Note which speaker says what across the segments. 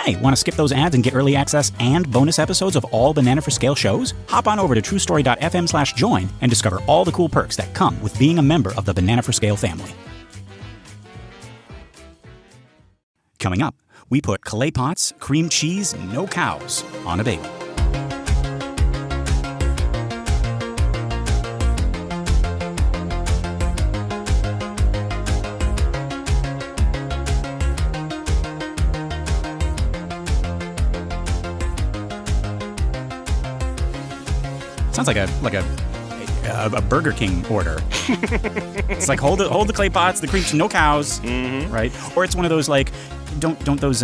Speaker 1: Hey, want to skip those ads and get early access and bonus episodes of all Banana for Scale shows? Hop on over to truestory.fm/join and discover all the cool perks that come with being a member of the Banana for Scale family. Coming up, we put clay pots, cream cheese, no cows on a bagel. Sounds like a Burger King order. It's like hold the clay pots, the cream cheese, no cows, right? Or it's one of those like don't those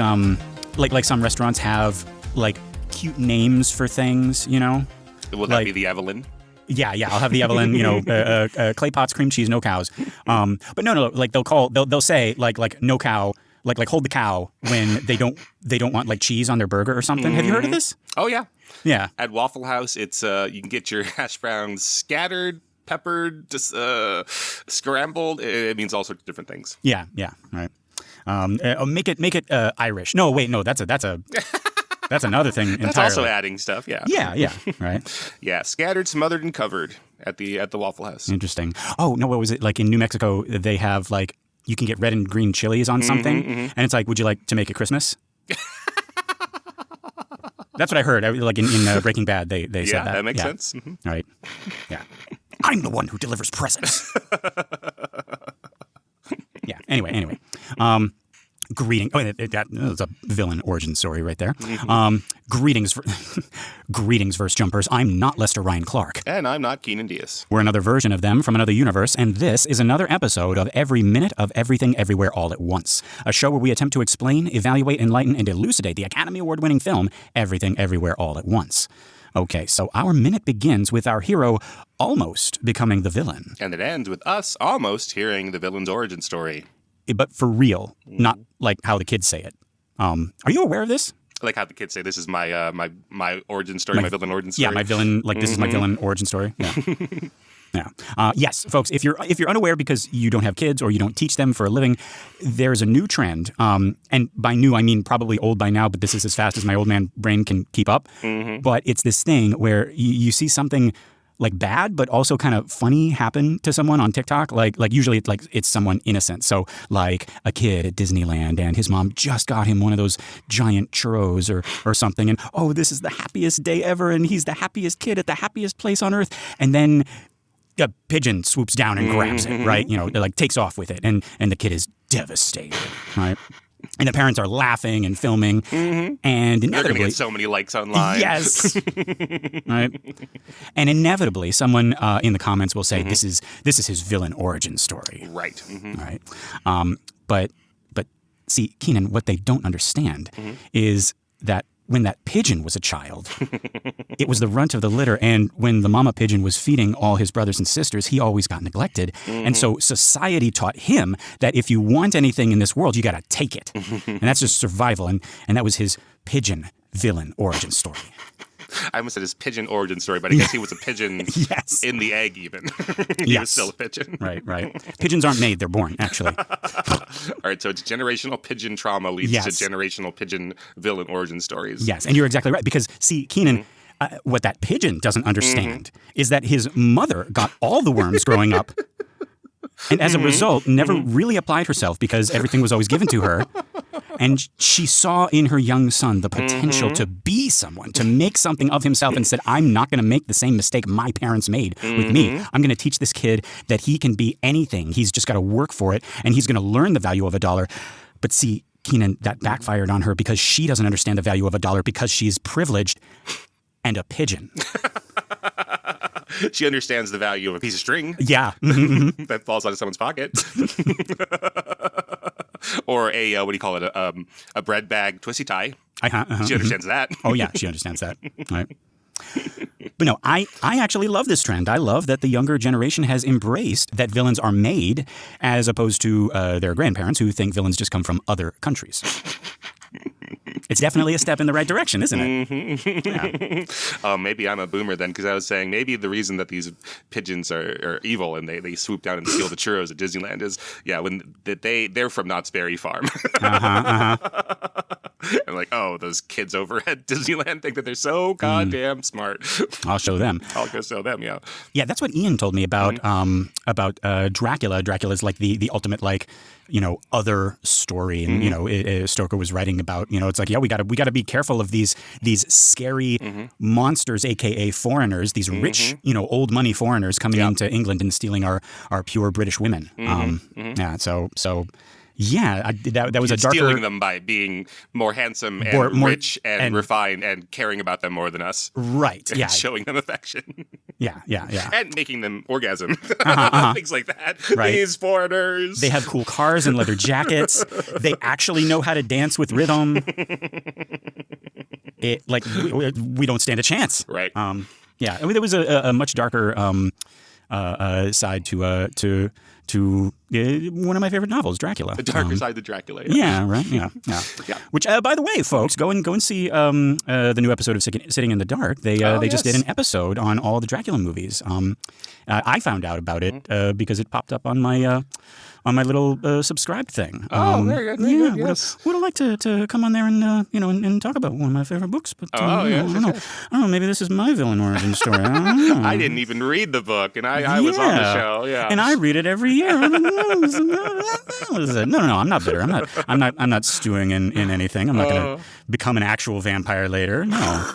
Speaker 1: like some restaurants have like cute names for things, you know?
Speaker 2: Will that be the Evelyn?
Speaker 1: Yeah, I'll have the Evelyn, clay pots, cream cheese, no cows. But no, like they'll say like no cow, like hold the cow when they don't want like cheese on their burger or something. Have you heard of this?
Speaker 2: Oh yeah.
Speaker 1: Yeah.
Speaker 2: At Waffle House, it's you can get your hash browns scattered, peppered, just scrambled. It means all sorts of different things.
Speaker 1: Yeah, right. Make it Irish. No, wait, no, that's another thing entirely.
Speaker 2: That's also adding stuff, yeah.
Speaker 1: Yeah, right.
Speaker 2: Yeah, scattered, smothered, and covered at the Waffle House.
Speaker 1: Interesting. Oh, no, what was it? Like in New Mexico, they have like, you can get red and green chilies on something, and it's like, would you like to make it Christmas? That's what I heard. Like in Breaking Bad, they said that.
Speaker 2: Yeah, that makes sense. Mm-hmm.
Speaker 1: All right. Yeah. I'm the one who delivers presents. Yeah. Anyway. Greeting. Oh, that's a villain origin story right there. Greetings, verse jumpers. I'm not Lester Ryan Clark.
Speaker 2: And I'm not Keenan Diaz.
Speaker 1: We're another version of them from another universe, and this is another episode of Every Minute of Everything Everywhere All at Once, a show where we attempt to explain, evaluate, enlighten, and elucidate the Academy Award-winning film Everything Everywhere All at Once. Okay, so our minute begins with our hero almost becoming the villain.
Speaker 2: And it ends with us almost hearing the villain's origin story.
Speaker 1: But for real, not like how the kids say it. Are you aware of this?
Speaker 2: Like how the kids say, this is my my origin story, my villain origin story.
Speaker 1: Yeah, my villain, like this is my villain origin story. Yeah. Yeah. Yes, folks, if you're unaware because you don't have kids or you don't teach them for a living, there's a new trend. And by new, I mean probably old by now, but this is as fast as my old man brain can keep up. But it's this thing where you see something like bad, but also kind of funny happen to someone on TikTok. Like usually it's someone innocent. So like a kid at Disneyland and his mom just got him one of those giant churros or something. And oh, this is the happiest day ever. And he's the happiest kid at the happiest place on earth. And then a pigeon swoops down and grabs it, right? Like takes off with it. And the kid is devastated, right? And the parents are laughing and filming, and inevitably,
Speaker 2: they're going to get so many likes online.
Speaker 1: Yes, right. And inevitably, someone in the comments will say, "This is his villain origin story."
Speaker 2: Right.
Speaker 1: Right. But see, Keenan, what they don't understand is that when that pigeon was a child, it was the runt of the litter. And when the mama pigeon was feeding all his brothers and sisters, he always got neglected. And so society taught him that if you want anything in this world, you got to take it. And that's just survival. And that was his pigeon villain origin story.
Speaker 2: I almost said his pigeon origin story, but I guess he was a pigeon in the egg even. He was still a pigeon.
Speaker 1: Right. Pigeons aren't made, they're born, actually.
Speaker 2: All right, so it's generational pigeon trauma leads to generational pigeon villain origin stories.
Speaker 1: Yes, and you're exactly right. Because, see, Keenan, what that pigeon doesn't understand is that his mother got all the worms growing up. And as a result, never really applied herself because everything was always given to her. And she saw in her young son the potential to be someone, to make something of himself, and said, I'm not going to make the same mistake my parents made with me. I'm going to teach this kid that he can be anything. He's just got to work for it, and he's going to learn the value of $1. But see, Keenan, that backfired on her because she doesn't understand the value of $1 because she's privileged and a pigeon.
Speaker 2: She understands the value of a piece of string.
Speaker 1: Yeah.
Speaker 2: That falls out of someone's pocket. Or a, what do you call it, a bread bag twisty tie. She understands that.
Speaker 1: Oh, yeah, she understands that. Right. But no, I actually love this trend. I love that the younger generation has embraced that villains are made as opposed to their grandparents who think villains just come from other countries. It's definitely a step in the right direction, isn't it?
Speaker 2: Yeah. Maybe I'm a boomer then, because I was saying maybe the reason that these pigeons are evil and they swoop down and steal the churros at Disneyland is, when they're from Knott's Berry Farm. And like, oh, those kids over at Disneyland think that they're so goddamn smart.
Speaker 1: I'll show them.
Speaker 2: I'll go show them, yeah.
Speaker 1: Yeah, that's what Ian told me about Dracula. Dracula's like the ultimate like, other story, and Stoker was writing about, it's like, yeah, we got to be careful of these scary monsters, aka foreigners, these rich, old money foreigners coming into England and stealing our pure British women. Yeah, so. Yeah, that was a darker...
Speaker 2: Stealing them by being more handsome and more rich and refined and caring about them more than us.
Speaker 1: Right, yeah.
Speaker 2: Showing them affection.
Speaker 1: Yeah.
Speaker 2: And making them orgasm. Things like that.
Speaker 1: Right.
Speaker 2: These foreigners.
Speaker 1: They have cool cars and leather jackets. They actually know how to dance with rhythm. We don't stand a chance.
Speaker 2: Right.
Speaker 1: Yeah, I mean, there was a much darker side to one of my favorite novels, Dracula.
Speaker 2: The darker side of Dracula.
Speaker 1: Yeah, right. Yeah. Which, by the way, folks, go and see the new episode of Sitting in the Dark. They just did an episode on all the Dracula movies. I found out about it because it popped up on my little subscribed thing.
Speaker 2: Very good. Very good. Yes.
Speaker 1: Would have liked to come on there and and talk about one of my favorite books. But I don't know. Maybe this is my villain origin story. I don't know.
Speaker 2: I didn't even read the book, and I was on the show. Yeah,
Speaker 1: and I read it every year. No. I'm not bitter. I'm not stewing in anything. I'm not going to become an actual vampire later. No.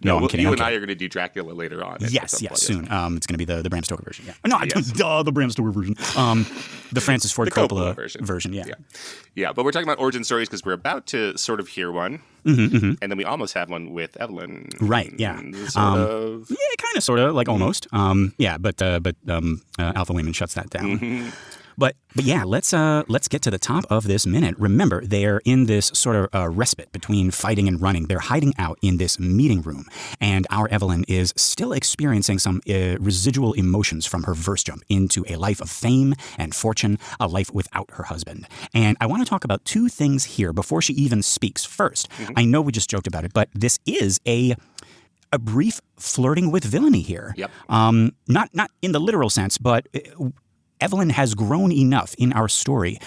Speaker 2: No,
Speaker 1: I'm kidding.
Speaker 2: You and I are going to do Dracula later on.
Speaker 1: Yes, soon. It's going to be the Bram Stoker version. Yeah. No, the Bram Stoker version. The Francis Ford Coppola version.
Speaker 2: Yeah, but we're talking about origin stories because we're about to sort of hear one, and then we almost have one with Evelyn.
Speaker 1: Right. Yeah.
Speaker 2: Sort of.
Speaker 1: Yeah, kind of, sort of, like almost. But Alpha Wayman shuts that down. But yeah, let's get to the top of this minute. Remember, they're in this sort of respite between fighting and running. They're hiding out in this meeting room, and our Evelyn is still experiencing some residual emotions from her verse jump into a life of fame and fortune, a life without her husband. And I want to talk about two things here before she even speaks. First, I know we just joked about it, but this is a brief flirting with villainy here.
Speaker 2: Yep.
Speaker 1: Not in the literal sense, but Evelyn has grown enough in our story.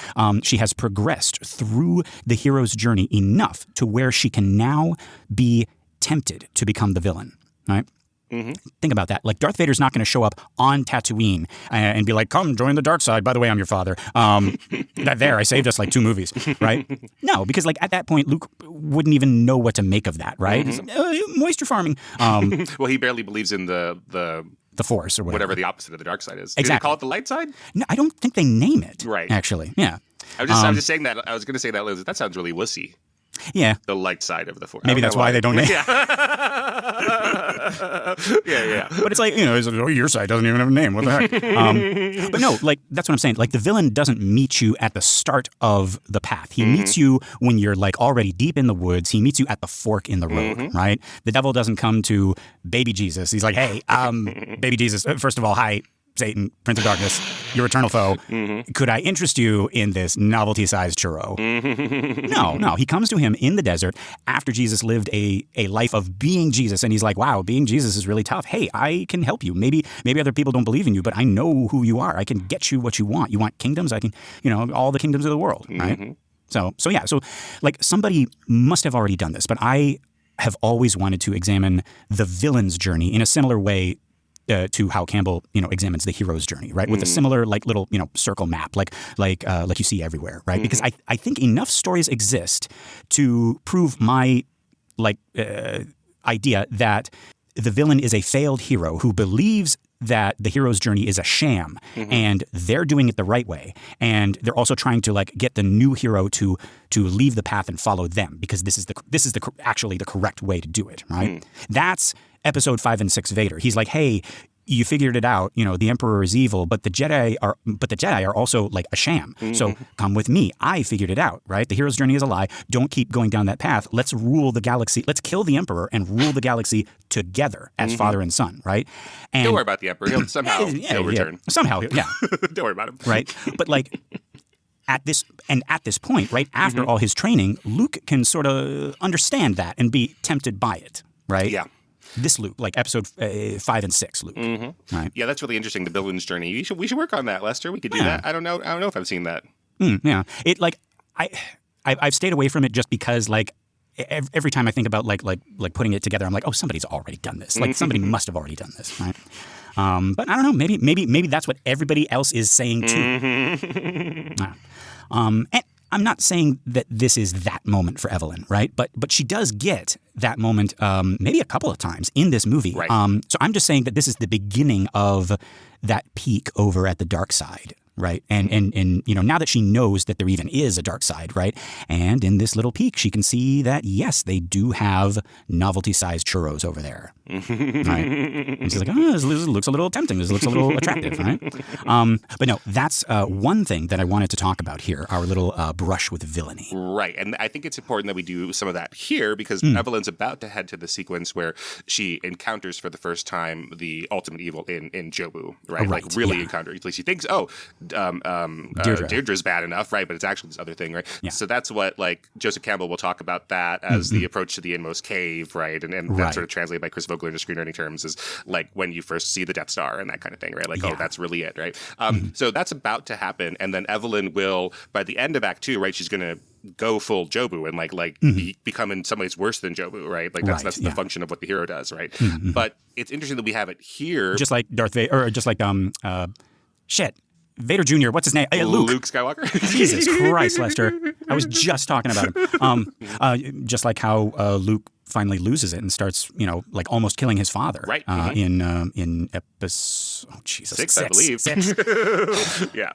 Speaker 1: She has progressed through the hero's journey enough to where she can now be tempted to become the villain, right? Think about that. Like, Darth Vader's not going to show up on Tatooine and be like, come join the dark side. By the way, I'm your father. I saved us like 2 movies, right? No, because like at that point, Luke wouldn't even know what to make of that, right? Moisture farming.
Speaker 2: Well, he barely believes in the
Speaker 1: Force or whatever
Speaker 2: the opposite of the dark side is.
Speaker 1: Exactly.
Speaker 2: Do they call it the light side?
Speaker 1: No, I don't think they name it.
Speaker 2: Right.
Speaker 1: Actually, yeah.
Speaker 2: I was just saying that. I was going to say that, Liz. That sounds really wussy.
Speaker 1: Yeah.
Speaker 2: The light side of the Force.
Speaker 1: Maybe that's why they don't name it.
Speaker 2: Yeah.
Speaker 1: But it's like, your side doesn't even have a name. What the heck? But no, like, that's what I'm saying. Like, the villain doesn't meet you at the start of the path. He meets you when you're like already deep in the woods. He meets you at the fork in the road, right? The devil doesn't come to baby Jesus. He's like, hey, baby Jesus, first of all, hi, Satan, Prince of Darkness, your eternal foe. Could I interest you in this novelty-sized churro? No. He comes to him in the desert after Jesus lived a life of being Jesus, and he's like, wow, being Jesus is really tough. Hey, I can help you. Maybe other people don't believe in you, but I know who you are. I can get you what you want. You want kingdoms? I can, all the kingdoms of the world, right? So like, somebody must have already done this, but I have always wanted to examine the villain's journey in a similar way to how Campbell, examines the hero's journey, right? With a similar, like, little, circle map, like you see everywhere, right? Because I think enough stories exist to prove my, idea that the villain is a failed hero who believes that the hero's journey is a sham, and they're doing it the right way, and they're also trying to get the new hero to leave the path and follow them, because this is actually the correct way to do it, right? That's episode 5 and 6 Vader. He's like, hey, you figured it out. The Emperor is evil, but the Jedi are also like a sham. So come with me. I figured it out, right? The hero's journey is a lie. Don't keep going down that path. Let's rule the galaxy. Let's kill the Emperor and rule the galaxy together as father and son, right? And
Speaker 2: don't worry about the Emperor. He'll somehow he'll return.
Speaker 1: Somehow, yeah.
Speaker 2: Don't worry about him.
Speaker 1: Right? But at this point, right after all his training, Luke can sort of understand that and be tempted by it, right?
Speaker 2: Yeah.
Speaker 1: This Luke, like episode 5 and 6 Luke, right?
Speaker 2: Yeah, that's really interesting. The villain's journey. We should work on that, Lester. We could do that. I don't know if I've seen that.
Speaker 1: Yeah, I've stayed away from it just because like every time I think about like putting it together, I'm like, oh, somebody's already done this. Like somebody must have already done this, right? But I don't know. Maybe that's what everybody else is saying too. And I'm not saying that this is that moment for Evelyn, right? But she does get that moment maybe a couple of times in this movie.
Speaker 2: Right.
Speaker 1: So I'm just saying that this is the beginning of that peak over at the dark side. Right. And you know, now that she knows that there even is a dark side, right? And in this little peek, she can see that, yes, they do have novelty-sized churros over there. Right? And she's like, oh, this looks a little tempting. This looks a little attractive, right? But no, that's one thing that I wanted to talk about here, our little brush with villainy.
Speaker 2: Right. And I think it's important that we do some of that here because Evelyn's about to head to the sequence where she encounters for the first time the ultimate evil in Jobu, right? Like really encounters. Like she thinks, Deirdre's bad enough, right? But it's actually this other thing, right? Yeah. So that's what, like, Joseph Campbell will talk about that as the approach to the inmost cave, right? And that's sort of translated by Chris Vogler into screenwriting terms is like when you first see the Death Star and that kind of thing, right? Like, oh, that's really it, right? So that's about to happen. And then Evelyn will, by the end of Act 2, right, she's going to go full Jobu and become in some ways worse than Jobu, right? Like that's the function of what the hero does, right? But it's interesting that we have it here.
Speaker 1: Just like Darth Vader, or just like, Vader Jr., what's his name?
Speaker 2: Luke Skywalker.
Speaker 1: Jesus Christ, Lester. I was just talking about him. Just like how Luke finally loses it and starts, you know, like almost killing his father.
Speaker 2: Right.
Speaker 1: In episode, six,
Speaker 2: I believe.
Speaker 1: Six.
Speaker 2: yeah.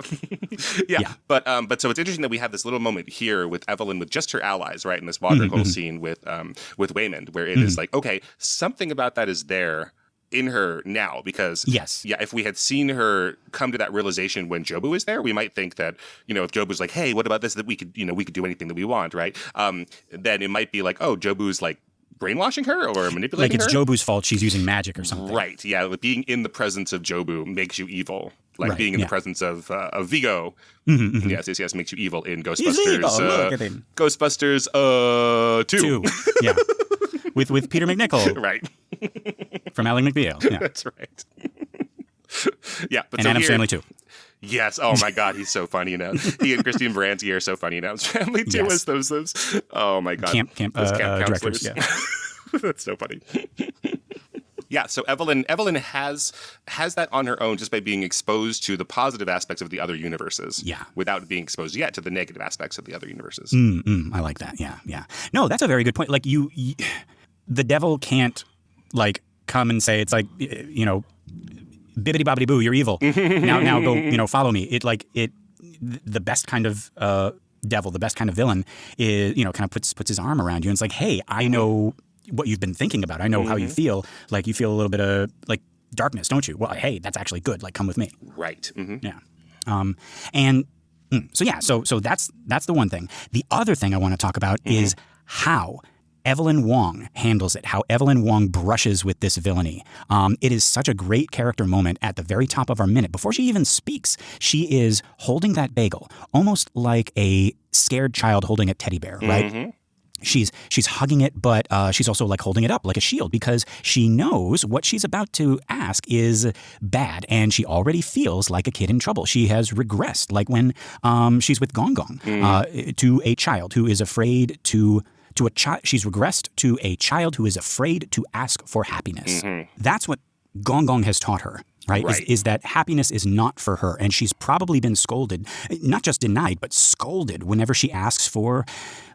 Speaker 2: But so it's interesting that we have this little moment here with Evelyn with just her allies, right? In this water hole scene with Waymond, where it is like, okay, something about that is there in her now because if we had seen her come to that realization when Jobu was there, we might think that, you know, if Jobu's like, hey, what about this, that we could do anything that we want, right? Then it might be like, oh, Jobu's like brainwashing her or manipulating her.
Speaker 1: Like it's Jobu's fault she's using magic or something.
Speaker 2: Right. Yeah. Like being in the presence of Jobu makes you evil. Like being in the presence of Vigo. Yes, makes you evil in Ghostbusters.
Speaker 1: Look at him.
Speaker 2: Ghostbusters 2.
Speaker 1: Yeah. With Peter McNichol.
Speaker 2: Right.
Speaker 1: From Ally McBeal. Yeah.
Speaker 2: That's right. Yeah. But
Speaker 1: and
Speaker 2: so
Speaker 1: Adam
Speaker 2: here,
Speaker 1: Sandler too.
Speaker 2: Yes. Oh my God, he's so funny now. He and Christine Baranski are so funny now. Family too as those. Oh my God.
Speaker 1: Camp
Speaker 2: counselors.
Speaker 1: directors.
Speaker 2: Yeah. That's so funny. Yeah, so Evelyn has that on her own just by being exposed to the positive aspects of the other universes. Yeah. Without being exposed yet to the negative aspects of the other universes.
Speaker 1: I like that. Yeah. No, that's a very good point. Like you the devil can't like come and say, it's like, you know, Bippity Boppity Boo, you're evil. Now go, you know, follow me. The best kind of devil, the best kind of villain is, you know, kind of puts his arm around you and it's like, hey, I know what you've been thinking about. I know how you feel. Like you feel a little bit of like darkness, don't you? Well, hey, that's actually good. Like come with me.
Speaker 2: Right.
Speaker 1: Yeah. So that's the one thing. The other thing I want to talk about is how Evelyn Wong handles it, how Evelyn Wong brushes with this villainy. It is such a great character moment at the very top of our minute. Before she even speaks, she is holding that bagel, almost like a scared child holding a teddy bear, right? She's hugging it, but she's also like holding it up like a shield because she knows what she's about to ask is bad, and she already feels like a kid in trouble. She has regressed, like when she's with Gong Gong, to a child who is afraid to a child. She's regressed to a child who is afraid to ask for happiness. That's what Gong Gong has taught her. Right. Is that happiness is not for her. And she's probably been scolded, not just denied, but scolded whenever she asks for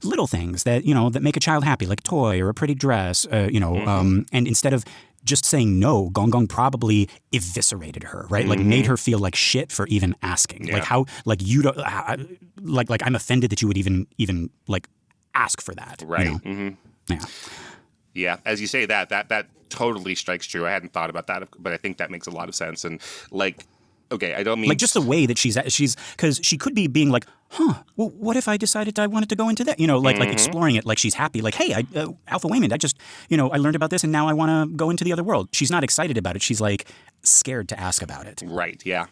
Speaker 1: little things that, you know, that make a child happy, like a toy or a pretty dress, and instead of just saying no, Gong Gong probably eviscerated her, right? Like made her feel like shit for even asking. Yeah. Like how, like you don't, like I'm offended that you would even like ask for that.
Speaker 2: Right.
Speaker 1: You know? Yeah.
Speaker 2: Yeah. As you say that totally strikes true. I hadn't thought about that, but I think that makes a lot of sense. And like, okay, I don't mean
Speaker 1: like just the way that she's because she could be being like, well, what if I decided I wanted to go into that? You know, like exploring it, like she's happy, like, hey, Alpha Waymond, I just, you know, I learned about this and now I want to go into the other world. She's not excited about it. She's like scared to ask about it.
Speaker 2: Right. Yeah.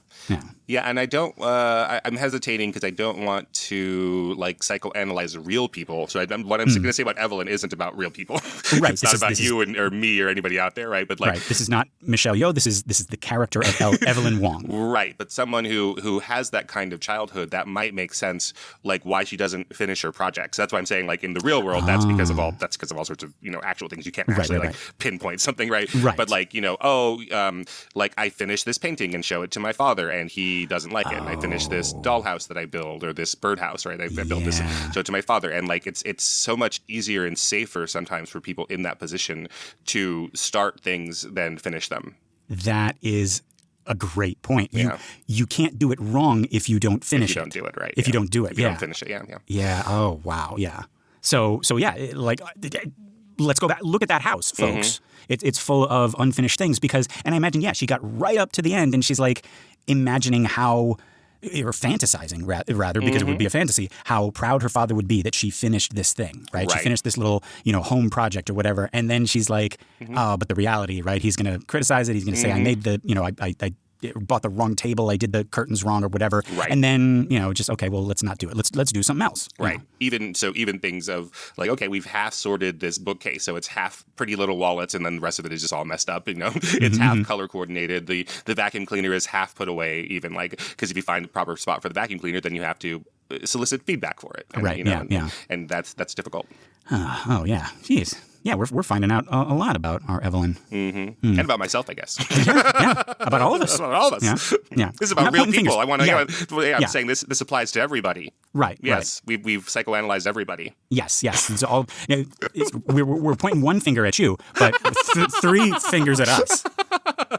Speaker 2: Yeah. And I don't, I'm hesitating because I don't want to like psychoanalyze real people. So what I'm going to say about Evelyn isn't about real people.
Speaker 1: Right.
Speaker 2: It's not about you or me or anybody out there. Right. But like,
Speaker 1: this is not Michelle Yeoh. This is the character of Evelyn Wong.
Speaker 2: Right. But someone who has that kind of childhood, that might make sense sense like why she doesn't finish her project. So that's why I'm saying like in the real world, that's because of all sorts of, actual things. You can't actually pinpoint something, right? But like, like I finished this painting and show it to my father and he doesn't like it. And I finished this dollhouse that I build or this birdhouse, right? I built this, show it to my father. And like, it's so much easier and safer sometimes for people in that position to start things than finish them.
Speaker 1: That is a great point. You can't do it wrong if you don't finish it.
Speaker 2: If you don't do it right.
Speaker 1: If you don't do it,
Speaker 2: if you don't finish it,
Speaker 1: Yeah. Oh, wow. Yeah. So yeah, like, let's go back. Look at that house, folks. It's full of unfinished things and I imagine, she got right up to the end and she's like imagining how, or fantasizing rather, because it would be a fantasy, how proud her father would be that she finished this thing, right? She finished this little, home project or whatever. And then she's like, but the reality, right? He's going to criticize it. He's going to say, I made the, I bought the wrong table. I did the curtains wrong or whatever.
Speaker 2: Right.
Speaker 1: And then, just, okay, well, let's not do it. Let's do something else.
Speaker 2: Right. Even things of like, okay, we've half sorted this bookcase. So it's half Pretty Little Wallets and then the rest of it is just all messed up. It's half color coordinated. The vacuum cleaner is half put away even, like, because if you find the proper spot for the vacuum cleaner, then you have to solicit feedback for it. And, and that's difficult.
Speaker 1: Oh, yeah. Jeez. Yeah, we're finding out a lot about our Evelyn.
Speaker 2: And about myself, I guess.
Speaker 1: About all of us.
Speaker 2: About all of us.
Speaker 1: Yeah.
Speaker 2: This is about real people. I'm saying this applies to everybody.
Speaker 1: Right.
Speaker 2: Yes. Right. We've psychoanalyzed everybody.
Speaker 1: Yes. It's all. We're pointing one finger at you, but three fingers at us.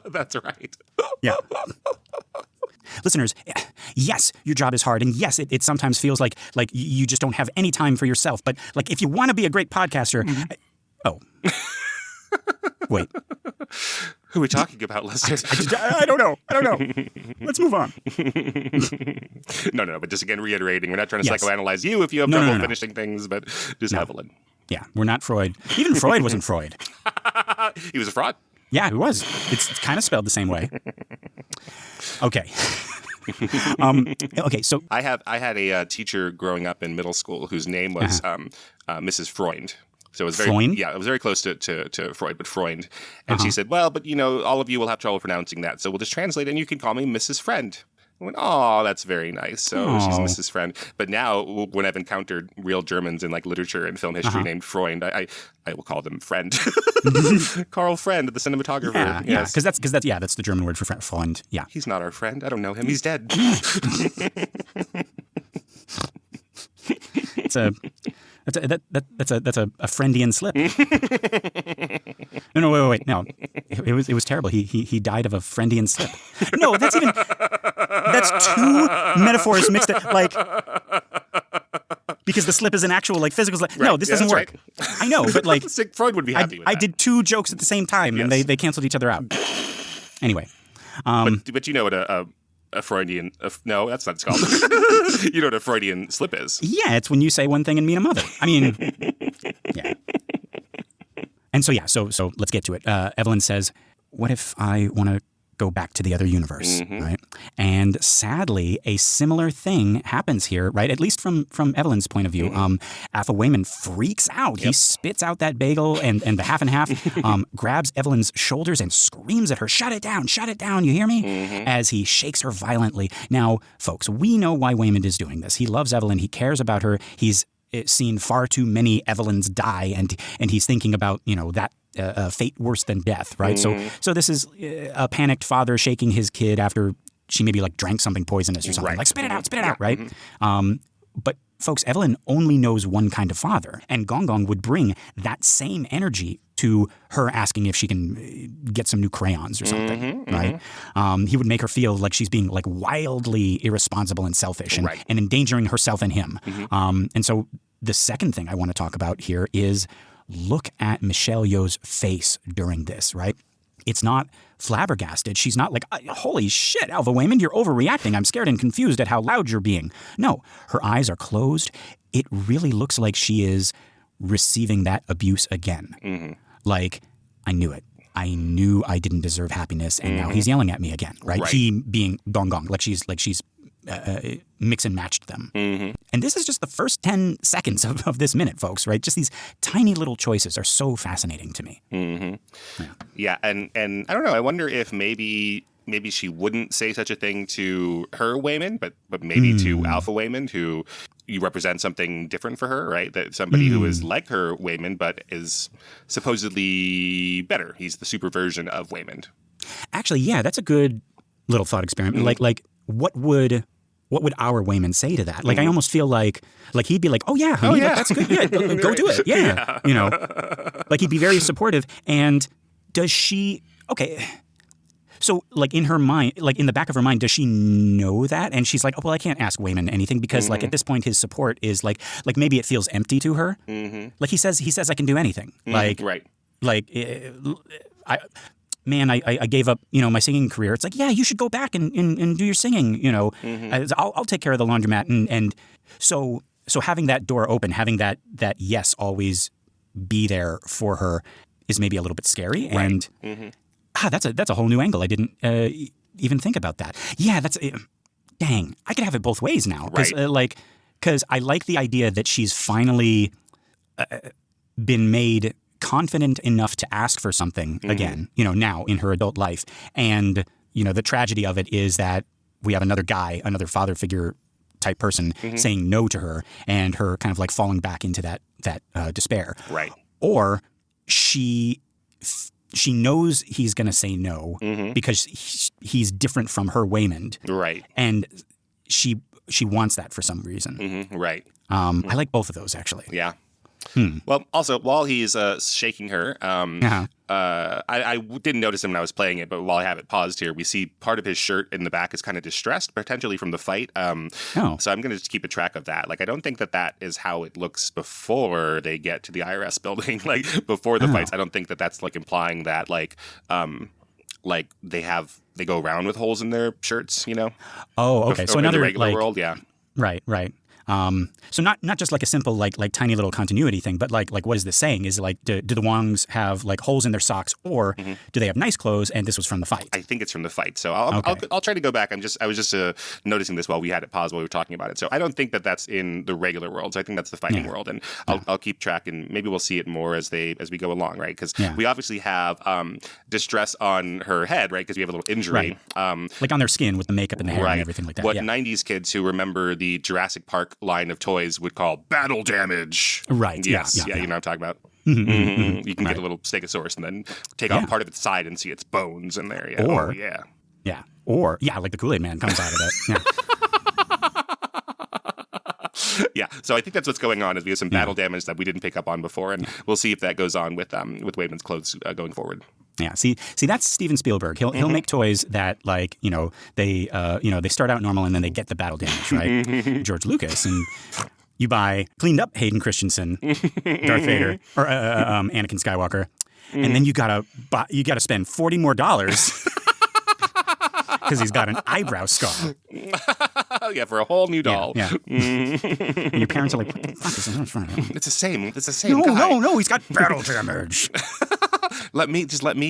Speaker 2: That's right.
Speaker 1: Yeah. Listeners, yes, your job is hard, and yes, it sometimes feels like you just don't have any time for yourself. But like, if you want to be a great podcaster, wait,
Speaker 2: who are we talking about, Lester?
Speaker 1: I don't know. Let's move on.
Speaker 2: No. But just again, reiterating, we're not trying to psychoanalyze you if you have trouble finishing things, but just Evelyn.
Speaker 1: Yeah, we're not Freud. Even Freud wasn't Freud.
Speaker 2: He was a fraud.
Speaker 1: Yeah, he was. It's kind of spelled the same way. Okay. Okay, so
Speaker 2: I had a teacher growing up in middle school whose name was Mrs. Freund. So it was very it was very close to Freud, but Freund. And she said, well, but all of you will have trouble pronouncing that, so we'll just translate it and you can call me Mrs. Friend. I went, oh, that's very nice. So she's Mrs. Friend. But now, when I've encountered real Germans in like literature and film history named Freund, I will call them Friend. Carl Friend, the cinematographer.
Speaker 1: Yeah, because that's the German word for Freund. Yeah,
Speaker 2: he's not our friend. I don't know him. He's dead.
Speaker 1: That's a Freundian slip. No, wait. No, it was terrible. He died of a Freundian slip. No, that's two metaphors mixed up, like, because the slip is an actual like physical slip. Right. No, this doesn't work. Right. I know, but like
Speaker 2: Freud would be happy with that.
Speaker 1: I did two jokes at the same time, and they canceled each other out. Anyway,
Speaker 2: but you know what a Freudian no, that's not what it's called. You know what a Freudian slip is?
Speaker 1: Yeah, it's when you say one thing and mean another. I mean, yeah. And so so let's get to it. Evelyn says, "What if I want to go back to the other universe?" Right? And sadly, a similar thing happens here, right? At least from Evelyn's point of view. Alpha Wayman freaks out. Yep. He spits out that bagel and the half and half, grabs Evelyn's shoulders and screams at her, shut it down, you hear me? As he shakes her violently. Now, folks, we know why Wayman is doing this. He loves Evelyn. He cares about her. He's seen far too many Evelyns die, and he's thinking about, that fate worse than death, right? So this is a panicked father shaking his kid after she maybe like drank something poisonous or something. Right. Like, spit it out, right? But folks, Evelyn only knows one kind of father, and Gong Gong would bring that same energy to her asking if she can get some new crayons or something, right? He would make her feel like she's being like wildly irresponsible and selfish and endangering herself and him. And so the second thing I want to talk about here is look at Michelle Yeoh's face during this, right? It's not flabbergasted. She's not like, holy shit, Alpha Wayman, you're overreacting. I'm scared and confused at how loud you're being. No, her eyes are closed. It really looks like she is receiving that abuse again. Like, I knew it. I knew I didn't deserve happiness, and now he's yelling at me again, right? He being Gong Gong, like she's mix and matched them. And this is just the first 10 seconds of this minute, folks, right? Just these tiny little choices are so fascinating to me.
Speaker 2: Yeah, and I don't know. I wonder if maybe maybe she wouldn't say such a thing to her Waymond, but maybe to Alpha Waymond, who you represent something different for her, right? That somebody who is like her Waymond, but is supposedly better. He's the super version of Waymond.
Speaker 1: Actually, yeah, that's a good little thought experiment. Like what would our Waymond say to that? Like, I almost feel like he'd be like, "Oh yeah, honey, like, that's good. Yeah, go do it. Yeah." You know, like he'd be very supportive. And does she? Okay. So, like, in her mind, like, in the back of her mind, does she know that? And she's like, oh, well, I can't ask Waymond anything because, like, at this point, his support is, like maybe it feels empty to her. Like, he says I can do anything. Like,
Speaker 2: right.
Speaker 1: Like, I gave up, my singing career. It's like, yeah, you should go back and do your singing, I'll take care of the laundromat. And so having that door open, having that yes always be there for her is maybe a little bit scary.
Speaker 2: Right.
Speaker 1: And that's a whole new angle. I didn't even think about that. Yeah, dang. I could have it both ways now. Because I like the idea that she's finally been made confident enough to ask for something again, now in her adult life. And, the tragedy of it is that we have another guy, another father figure type person saying no to her and her kind of like falling back into that despair.
Speaker 2: Right.
Speaker 1: Or she knows he's going to say no because he's different from her Waymond.
Speaker 2: Right.
Speaker 1: And she wants that for some reason.
Speaker 2: Right.
Speaker 1: I like both of those, actually.
Speaker 2: Yeah. Well, also, while he's shaking her, I didn't notice him when I was playing it, but while I have it paused here, we see part of his shirt in the back is kind of distressed, potentially from the fight. So I'm going to just keep a track of that. Like, I don't think that is how it looks before they get to the IRS building. Like, before the fights, I don't think that's, like, implying that, like they go around with holes in their shirts,
Speaker 1: Oh, okay. So another,
Speaker 2: in the regular
Speaker 1: like,
Speaker 2: world, yeah.
Speaker 1: Right. So not just like a simple like tiny little continuity thing, but like what is this saying? Is it like do the Wongs have like holes in their socks, or do they have nice clothes? And this was from the fight.
Speaker 2: I think it's from the fight. So I'll try to go back. I was just noticing this while we had it paused while we were talking about it. So I don't think that's in the regular world. So I think that's the fighting world, and I'll keep track, and maybe we'll see it more as we go along, right? Because we obviously have distress on her head, right? Because we have a little injury,
Speaker 1: like on their skin with the makeup and the hair and everything like that.
Speaker 2: What 90s kids who remember the Jurassic Park line of toys would call battle damage.
Speaker 1: Right.
Speaker 2: Yes. Yeah. You know what I'm talking about. You can get a little stegosaurus and then take off part of its side and see its bones in there. Yeah.
Speaker 1: Or
Speaker 2: Or
Speaker 1: like the Kool-Aid Man comes out of it. Yeah.
Speaker 2: Yeah. So I think that's what's going on. Is we have some battle damage that we didn't pick up on before, and we'll see if that goes on with Waymond's clothes going forward.
Speaker 1: Yeah, see, that's Steven Spielberg. He'll make toys that they start out normal and then they get the battle damage, right? George Lucas, and you buy cleaned up Hayden Christensen, Darth Vader, or Anakin Skywalker, and then you gotta spend $40 more because he's got an eyebrow scar.
Speaker 2: Yeah, for a whole new doll.
Speaker 1: Yeah. And your parents are like, what the fuck is this?
Speaker 2: It's the same. It's the same guy.
Speaker 1: No, he's got battle damage.
Speaker 2: Let me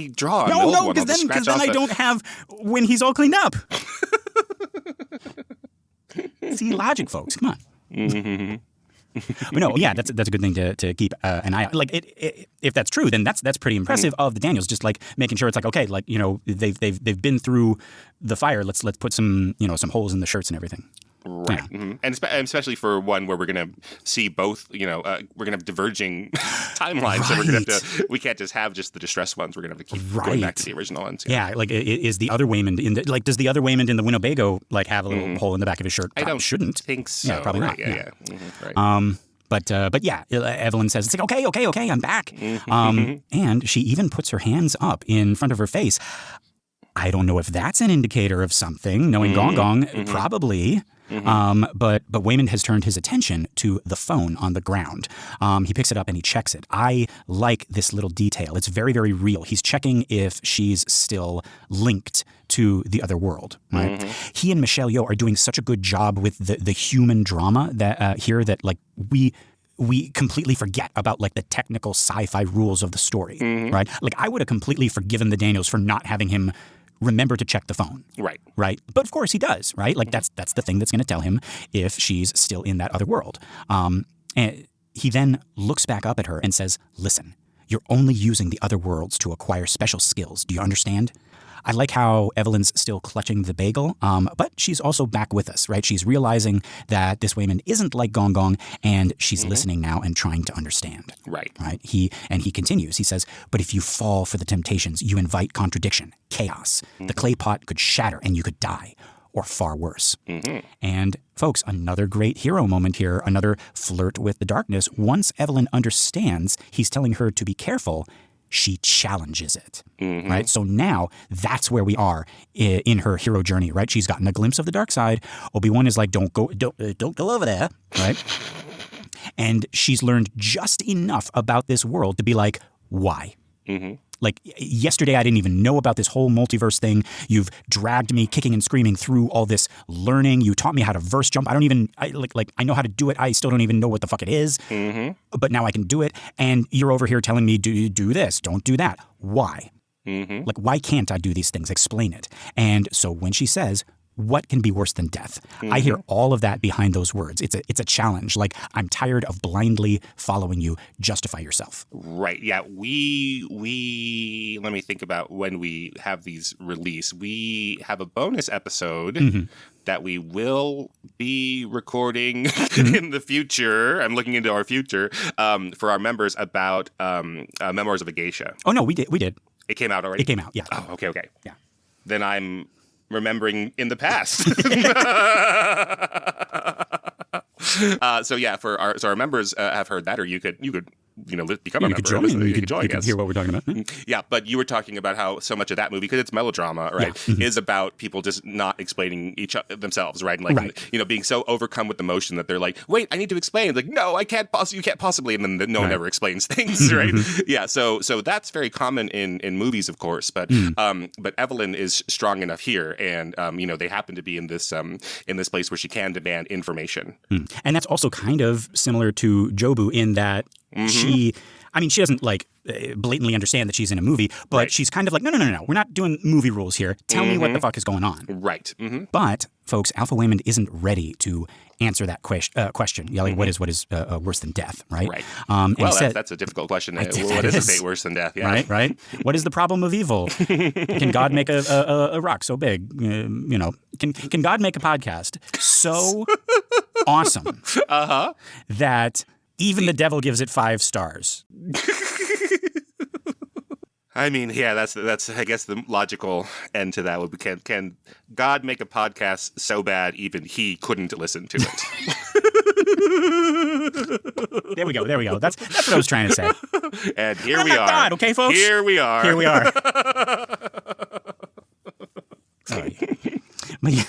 Speaker 2: draw.
Speaker 1: No, because then I don't have when he's all cleaned up. See, logic, folks. Come on. But no, yeah, that's a good thing to keep an eye on. Like, if that's true, then that's pretty impressive of the Daniels. Just like making sure it's like, okay, like, they've been through the fire. Let's put some holes in the shirts and everything.
Speaker 2: Right.
Speaker 1: Yeah.
Speaker 2: And especially for one where we're going to see both, we're going to have diverging timelines. Right. So we can't just have just the distressed ones. We're going to have to keep going back to the original ones.
Speaker 1: Yeah. Like, is the other Waymond does the other Waymond in the Winnebago like have a little hole in the back of his shirt?
Speaker 2: Shouldn't think so.
Speaker 1: Yeah, probably not.
Speaker 2: Yeah. Right.
Speaker 1: But yeah, Evelyn says, it's like, okay, I'm back. And she even puts her hands up in front of her face. I don't know if that's an indicator of something. Knowing Gong Gong, probably. But Waymond has turned his attention to the phone on the ground. He picks it up and he checks it. I like this little detail. It's very, very real. He's checking if she's still linked to the other world. Right? He and Michelle Yeoh are doing such a good job with the human drama that here that like we completely forget about like the technical sci-fi rules of the story. Right? Like I would have completely forgiven the Daniels for not having him remember to check the phone. Right. But of course he does, right? Like that's the thing that's going to tell him if she's still in that other world. And he then looks back up at her and says, listen, you're only using the other worlds to acquire special skills. Do you understand? I like how Evelyn's still clutching the bagel, but she's also back with us, right? She's realizing that this Waymond isn't like Gong Gong, and she's listening now and trying to understand.
Speaker 2: Right.
Speaker 1: He continues. He says, but if you fall for the temptations, you invite contradiction, chaos. The clay pot could shatter and you could die. Or far worse. And folks, another great hero moment here, another flirt with the darkness. Once Evelyn understands he's telling her to be careful, she challenges it, right? So now that's where we are in her hero journey, right? She's gotten a glimpse of the dark side. Obi-Wan is like, don't go over there, right? And she's learned just enough about this world to be like, why? Like yesterday, I didn't even know about this whole multiverse thing. You've dragged me kicking and screaming through all this learning. You taught me how to verse jump. I know how to do it. I still don't even know what the fuck it is. But now I can do it. And you're over here telling me, do this, don't do that. Why? Like, why can't I do these things? Explain it. And so when she says, what can be worse than death? I hear all of that behind those words. It's a challenge. Like, I'm tired of blindly following you. Justify yourself.
Speaker 2: Right. Yeah. We let me think about when we have these released. We have a bonus episode that we will be recording in the future. I'm looking into our future for our members about Memoirs of a Geisha.
Speaker 1: Oh, no, we did.
Speaker 2: It came out already?
Speaker 1: It came out, yeah.
Speaker 2: Oh, okay.
Speaker 1: Yeah.
Speaker 2: Then I'm remembering in the past. So yeah, our members have heard that, or you could become a member.
Speaker 1: You could join. You can hear what we're talking about.
Speaker 2: Yeah, but you were talking about how so much of that movie, because it's melodrama, right, is about people just not explaining themselves, right? And like, being so overcome with emotion that they're like, wait, I need to explain. It's like, no, I can't you can't possibly, and then no one ever explains things, right? Yeah, so that's very common in movies, of course, but Evelyn is strong enough here, and they happen to be in this place where she can demand information.
Speaker 1: And that's also kind of similar to Jobu in that she doesn't like blatantly understand that she's in a movie, but she's kind of like, no, we're not doing movie rules here. Tell me what the fuck is going on.
Speaker 2: Right.
Speaker 1: But folks, Alpha Waymond isn't ready to answer that question. Like, what is worse than death, right?
Speaker 2: Right.
Speaker 1: Well,
Speaker 2: that's a difficult question. What is a fate worse than death? Yeah.
Speaker 1: Right. What is the problem of evil? Can God make a rock so big? Can God make a podcast so awesome that even the devil gives it 5 stars?
Speaker 2: I mean, yeah, that's I guess the logical end to that would be, can God make a podcast so bad even he couldn't listen to it?
Speaker 1: There we go. That's what I was trying to say.
Speaker 2: And here we are.
Speaker 1: God, okay, folks?
Speaker 2: Here we are.
Speaker 1: But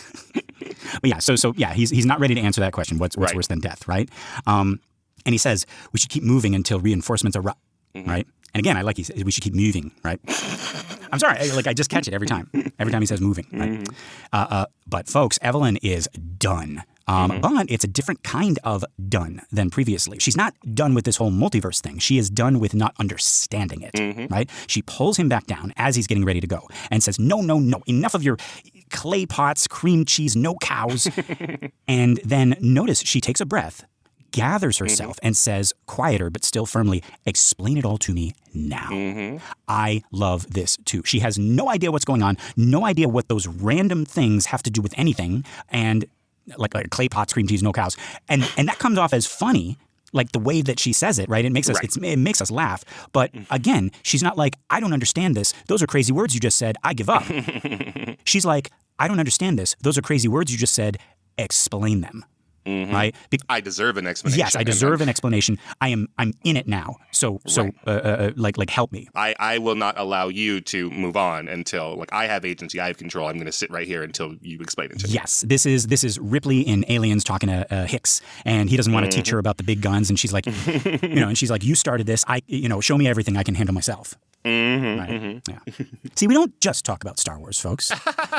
Speaker 1: yeah, so he's not ready to answer that question. What's worse than death, right? And he says we should keep moving until reinforcements arrive, right? And again, I like he says we should keep moving, right? I'm sorry, I just catch it every time he says moving, right? But folks, Evelyn is done. But it's a different kind of done than previously. She's not done with this whole multiverse thing. She is done with not understanding it, right? She pulls him back down as he's getting ready to go and says, no, enough of your clay pots, cream cheese, no cows. And then notice she takes a breath, gathers herself, and says, quieter but still firmly, explain it all to me now. I love this too. She has no idea what's going on, no idea what those random things have to do with anything, and like clay pots, cream cheese, no cows. And that comes off as funny, like the way that she says it, right? It makes us laugh. But again, she's not like, I don't understand this. Those are crazy words you just said. I give up. She's like, I don't understand this. Those are crazy words you just said. Explain them. Right?
Speaker 2: I deserve an explanation.
Speaker 1: Yes, I deserve an explanation. I'm in it now. So help me.
Speaker 2: I will not allow you to move on until I have agency, I have control. I'm going to sit right here until you explain it to me.
Speaker 1: Yes, this is Ripley in Aliens talking to Hicks, and he doesn't want to teach her about the big guns, and she's like, you started this. Show me everything. I can handle myself. Right? Yeah. See, we don't just talk about Star Wars, folks, or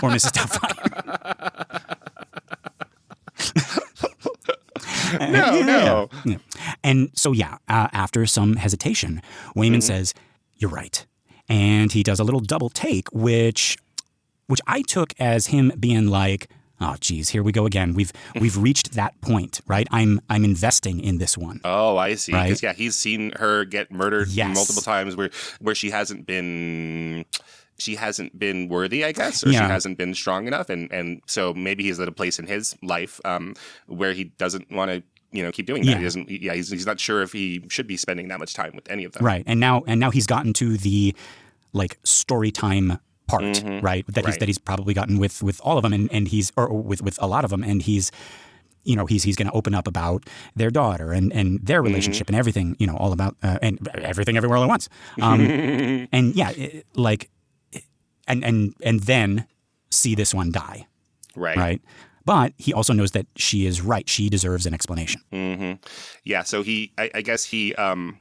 Speaker 1: Mrs. Doubtfire.
Speaker 2: No.
Speaker 1: Yeah. And so, after some hesitation, Waymond says, you're right. And he does a little double take, which I took as him being like, oh, geez, here we go again. We've reached that point, right? I'm investing in this one.
Speaker 2: Oh, I see. Because, he's seen her get murdered
Speaker 1: yes.
Speaker 2: multiple times where she hasn't been... she hasn't been worthy, I guess, or she hasn't been strong enough, and so maybe he's at a place in his life where he doesn't want to keep doing that. He doesn't. Yeah, he's not sure if he should be spending that much time with any of them.
Speaker 1: Right, and now he's gotten to the story time part, right? That he's probably gotten with all of them, and he's or with a lot of them, and he's he's going to open up about their daughter and their relationship and everything, all about and everything everywhere all at once, and and then see this one die, right. But he also knows that she is right. She deserves an explanation.
Speaker 2: Yeah. So I guess when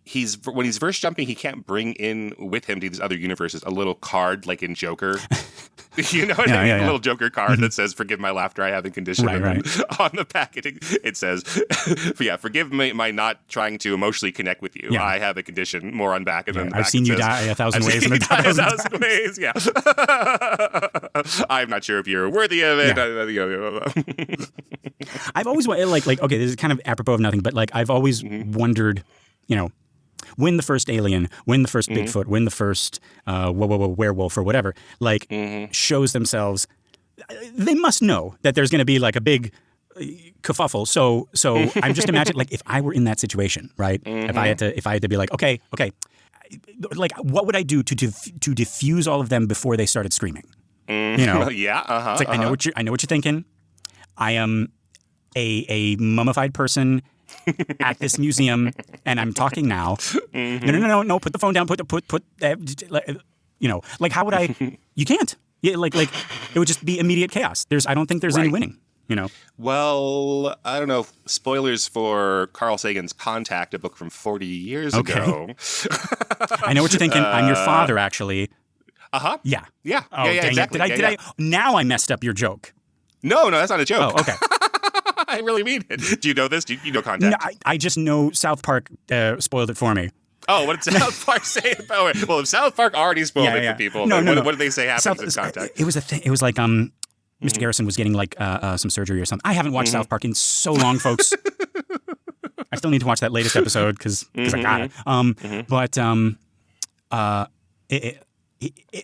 Speaker 2: he's verse jumping, he can't bring in with him to these other universes a little card like in Joker. You know what I mean? A little Joker card that says, "Forgive my laughter, I have a condition."
Speaker 1: Right.
Speaker 2: On the packaging, it says, "Forgive my not trying to emotionally connect with you.
Speaker 1: Yeah.
Speaker 2: I have a condition." More on back, and then
Speaker 1: I've seen you die 1,000 ways.
Speaker 2: A thousand ways. Yeah. I'm not sure if you're worthy of it.
Speaker 1: Yeah. I've always okay, this is kind of apropos of nothing, but I've always wondered, when the first alien, when the first Bigfoot, when the first werewolf or whatever, shows themselves, they must know that there's going to be a big kerfuffle. So I'm just imagining if I were in that situation, right? If I had to be okay, what would I do to diffuse all of them before they started screaming?
Speaker 2: Yeah.
Speaker 1: It's I know what you're thinking. I am a mummified person at this museum, and I'm talking now. No, put the phone down. Put how would I? You can't. Yeah, it would just be immediate chaos. I don't think there's any winning.
Speaker 2: Well, I don't know. Spoilers for Carl Sagan's Contact, a book from 40 years ago.
Speaker 1: I know what you're thinking. I'm your father, actually. Yeah.
Speaker 2: Yeah.
Speaker 1: Oh,
Speaker 2: yeah, exactly.
Speaker 1: Did I? Now I messed up your joke.
Speaker 2: No, that's not a joke.
Speaker 1: Oh, okay.
Speaker 2: I really mean it. Do you know this? Do you know Contact?
Speaker 1: No, I just know South Park spoiled it for me.
Speaker 2: Oh, what did South Park say about it? Well, if South Park already spoiled it for people, what did they say happened in Contact?
Speaker 1: It was a thing. It was Mr. Garrison was getting some surgery or something. I haven't watched South Park in so long, folks. I still need to watch that latest episode because I got it. But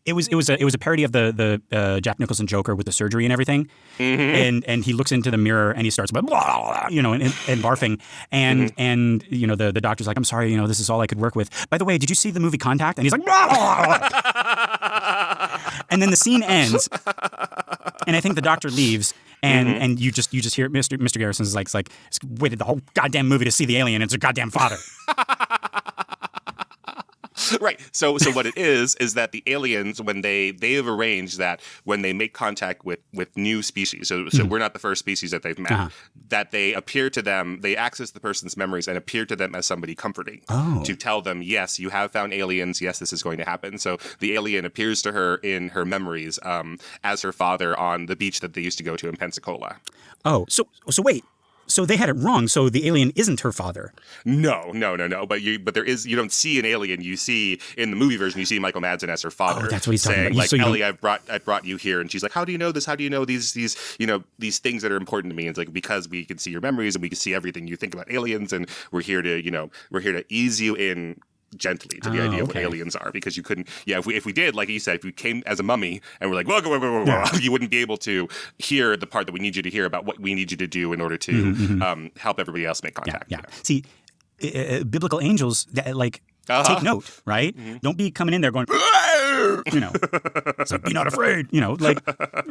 Speaker 1: it was a parody of the Jack Nicholson Joker with the surgery and everything, and he looks into the mirror and he starts and barfing, and the doctor's like, "I'm sorry, this is all I could work with. By the way, did you see the movie Contact?" And he's like, and then the scene ends, and I think the doctor leaves. And you just hear Mr. Garrison's like waited the whole goddamn movie to see the alien. It's a goddamn father.
Speaker 2: Right. So what it is that the aliens, when they have arranged that when they make contact with new species, so we're not the first species that they've met, that they appear to them, they access the person's memories and appear to them as somebody comforting to tell them, yes, you have found aliens. Yes, this is going to happen. So the alien appears to her in her memories as her father on the beach that they used to go to in Pensacola.
Speaker 1: Oh, so wait. So they had it wrong. So the alien isn't her father.
Speaker 2: No. But there is. You don't see an alien. You see in the movie version. You see Michael Madsen as her father.
Speaker 1: Oh, that's what he's
Speaker 2: saying,
Speaker 1: talking about.
Speaker 2: Ellie, I brought you here, and she's like, "How do you know this? How do you know these these things that are important to me?" And it's because we can see your memories and we can see everything you think about aliens, and we're here to ease you in gently to the idea of what aliens are, because you couldn't. Yeah, if we did, like you said, if we came as a mummy and we're like, whoa, you wouldn't be able to hear the part that we need you to hear about what we need you to do in order to help everybody else make contact.
Speaker 1: Yeah. See, biblical angels take note, right? Don't be coming in there going, it's like, be not afraid.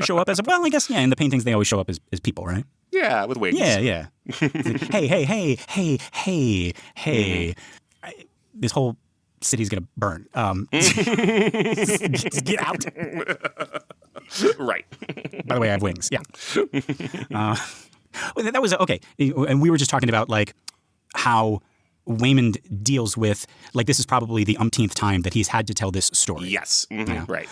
Speaker 1: Show up as I guess in the paintings they always show up as people, right?
Speaker 2: Yeah, with wings.
Speaker 1: Yeah. Hey. This whole city's gonna burn. Just get out.
Speaker 2: Right.
Speaker 1: By the way, I have wings. Yeah. That was okay. And we were just talking about how Waymond deals with this is probably the umpteenth time that he's had to tell this story.
Speaker 2: Yes. Right.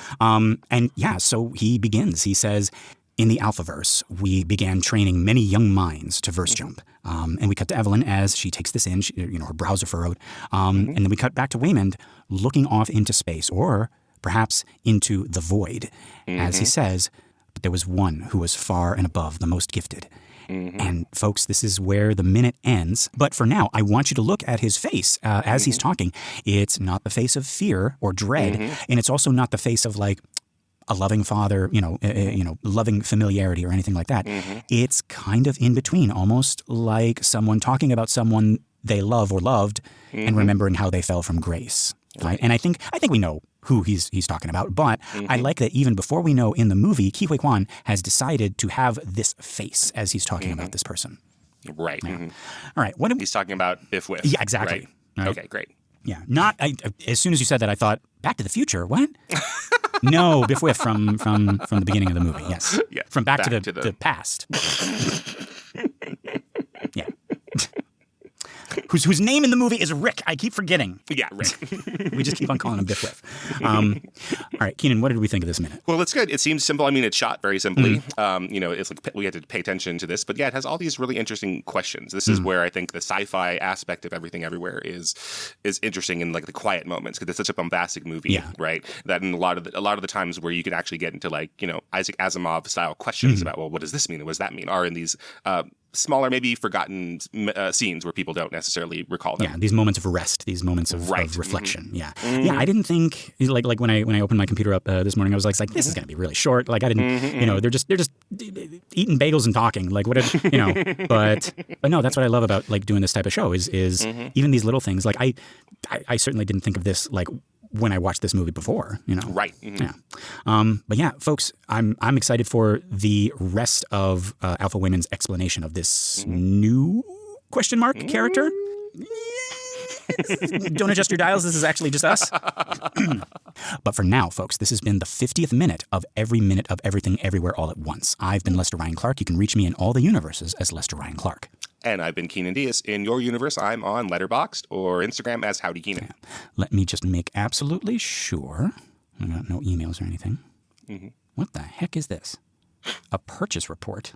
Speaker 1: So he begins. He says, "In the Alphaverse, we began training many young minds to verse jump." And we cut to Evelyn as she takes this in. Her brows are furrowed. And then we cut back to Waymond looking off into space, or perhaps into the void, as he says, "But there was one who was far and above the most gifted. And folks, this is where the minute ends. But for now, I want you to look at his face as he's talking. It's not the face of fear or dread, and it's also not the face of like a loving father, loving familiarity or anything like that. It's kind of in between, almost like someone talking about someone they love or loved and remembering how they fell from grace. Right? And I think we know who he's talking about, but I like that even before we know in the movie, Ke Huy Quan has decided to have this face as he's talking about this person.
Speaker 2: Right.
Speaker 1: Yeah. All right.
Speaker 2: He's talking about Biff Whiff.
Speaker 1: Yeah, exactly.
Speaker 2: Right? Okay, great.
Speaker 1: Yeah. As soon as you said that, I thought, Back to the Future? What? No, Biff Whiff from the beginning of the movie. Yes.
Speaker 2: Yeah.
Speaker 1: From Back to the Past. Yeah. Whose name in the movie is Rick. I keep forgetting.
Speaker 2: Yeah, Rick.
Speaker 1: We just keep on calling him Biff Whiff. All right, Keenan, what did we think of this minute?
Speaker 2: Well, it's good. It seems simple. I mean, it's shot very simply. It's like we had to pay attention to this, but yeah, it has all these really interesting questions. This is where I think the sci-fi aspect of Everything Everywhere is interesting in like the quiet moments, because it's such a bombastic movie, right? That in a lot of the times where you can actually get into like Isaac Asimov style questions about, well, what does this mean? What does that mean? Are in these smaller, maybe forgotten scenes where people don't necessarily recall them.
Speaker 1: Yeah, these moments of rest, these moments of reflection. Yeah, yeah. I didn't think like when I opened my computer up this morning, I was like, this is going to be really short. Like I didn't, they're just eating bagels and talking. Like what, But no, that's what I love about like doing this type of show is even these little things. Like I certainly didn't think of this like when I watched this movie before,
Speaker 2: Right.
Speaker 1: Yeah. But yeah, folks, I'm excited for the rest of Alpha Women's explanation of this new question mark character. Don't adjust your dials. This is actually just us. But for now, folks, this has been the 50th minute of Everything Everywhere All at Once. I've been Lester Ryan Clark. You can reach me in all the universes as Lester Ryan Clark.
Speaker 2: And I've been Keenan Diaz. In your universe, I'm on Letterboxd or Instagram as Howdy Keenan.
Speaker 1: Yeah. Let me just make absolutely sure. I got no emails or anything. What the heck is this? A purchase report.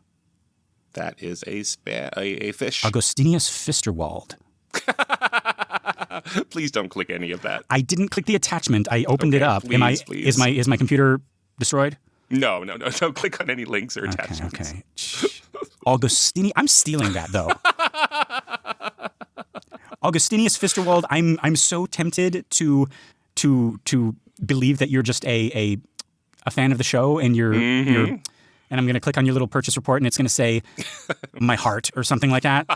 Speaker 2: That is a fish.
Speaker 1: Augustinias Fisterwald.
Speaker 2: Please don't click any of that.
Speaker 1: I didn't click the attachment. I opened it up.
Speaker 2: Please.
Speaker 1: Is my computer destroyed?
Speaker 2: No. Don't click on any links or attachments.
Speaker 1: Okay. Augustini. I'm stealing that though. Augustinias Fisterwald. I'm so tempted to believe that you're just a fan of the show and you're and I'm going to click on your little purchase report and it's going to say my heart or something like that.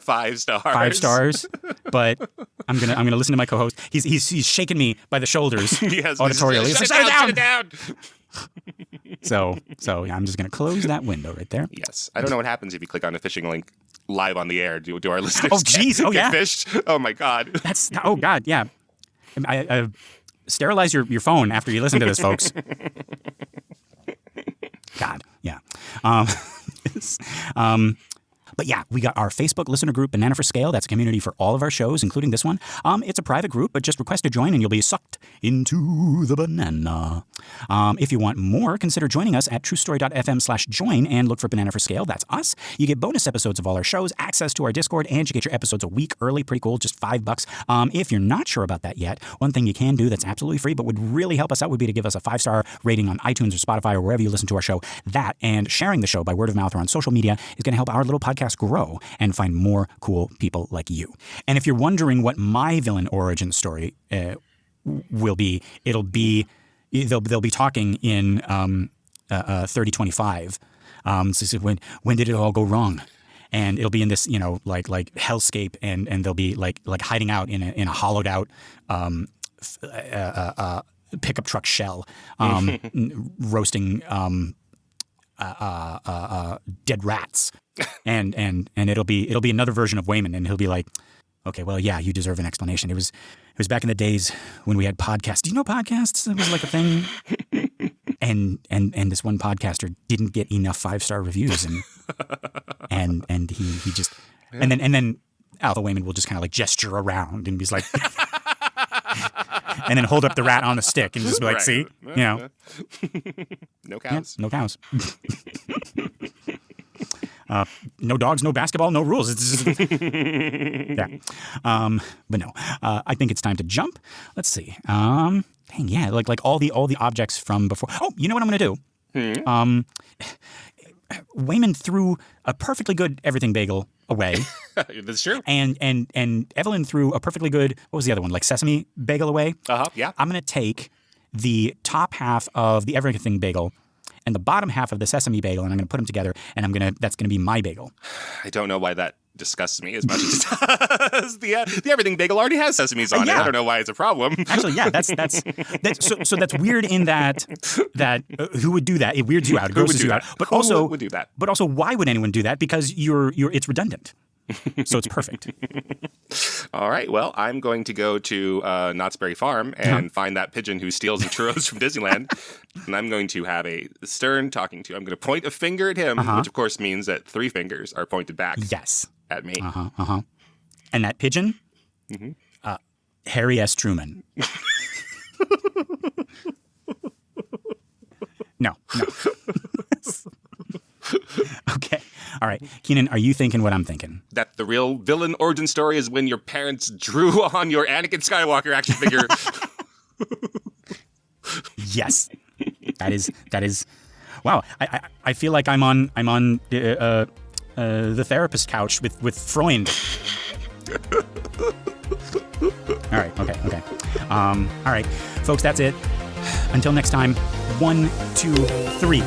Speaker 2: 5 stars.
Speaker 1: 5 stars. But I'm gonna listen to my co-host. He's shaking me by the shoulders
Speaker 2: yes,
Speaker 1: auditorially.
Speaker 2: Shut it down.
Speaker 1: So yeah, I'm just gonna close that window right there.
Speaker 2: Yes. I don't know what happens if you click on a phishing link live on the air. Do our listeners
Speaker 1: get
Speaker 2: fished? Oh my God.
Speaker 1: God, yeah. I sterilize your phone after you listen to this, folks. God, yeah. But yeah, we got our Facebook listener group, Banana for Scale. That's a community for all of our shows, including this one. It's a private group, but just request to join and you'll be sucked into the banana. If you want more, consider joining us at truestory.fm/join and look for Banana for Scale. That's us. You get bonus episodes of all our shows, access to our Discord, and you get your episodes a week early. Pretty cool, just $5. If you're not sure about that yet, one thing you can do that's absolutely free but would really help us out would be to give us a 5-star rating on iTunes or Spotify or wherever you listen to our show. That and sharing the show by word of mouth or on social media is going to help our little podcast grow and find more cool people like you. And if you're wondering what my villain origin story will be, they'll be talking in 3025. So when did it all go wrong? And it'll be in this, like hellscape, and they'll be like hiding out in a hollowed out pickup truck shell, roasting dead rats, and it'll be another version of Wayman, and he'll be like, okay, well, yeah, you deserve an explanation. It was back in the days when we had podcasts. Do you know podcasts? It was like a thing. And this one podcaster didn't get enough 5-star reviews, and he just and then Alpha Wayman will just kind of like gesture around and he's like, and then hold up the rat on the stick and just be like, see,
Speaker 2: no cows,
Speaker 1: no cows. No dogs, no basketball, no rules. Yeah. But no, I think it's time to jump. Let's see. Dang, yeah, like all the objects from before. Oh, you know what I'm going to do? Wayman threw a perfectly good everything bagel away.
Speaker 2: That's true.
Speaker 1: And Evelyn threw a perfectly good, what was the other one, like sesame bagel away.
Speaker 2: Yeah.
Speaker 1: I'm going to take the top half of the everything bagel and the bottom half of the sesame bagel, and I'm going to put them together, and that's going to be my bagel.
Speaker 2: I don't know why that disgusts me as much as it does. The everything bagel already has sesames on it. I don't know why it's a problem.
Speaker 1: Actually, yeah, that's so that's weird in that who would do that? It weirds you out. It grosses you out. But
Speaker 2: who
Speaker 1: also
Speaker 2: would do that?
Speaker 1: But also, why would anyone do that? Because it's redundant. So it's perfect.
Speaker 2: All right. Well, I'm going to go to Knott's Berry Farm and find that pigeon who steals the churros from Disneyland. And I'm going to have a stern talking to. I'm going to point a finger at him, which of course means that 3 fingers are pointed back.
Speaker 1: Yes.
Speaker 2: At me.
Speaker 1: And that pigeon, Harry S. Truman. No. Okay. All right. Keenan, are you thinking what I'm thinking?
Speaker 2: That the real villain origin story is when your parents drew on your Anakin Skywalker action figure.
Speaker 1: Yes. That is. Wow. I feel like I'm on the therapist couch with Freund. All right. Okay. All right, folks. That's it. Until next time. 1, 2, 3.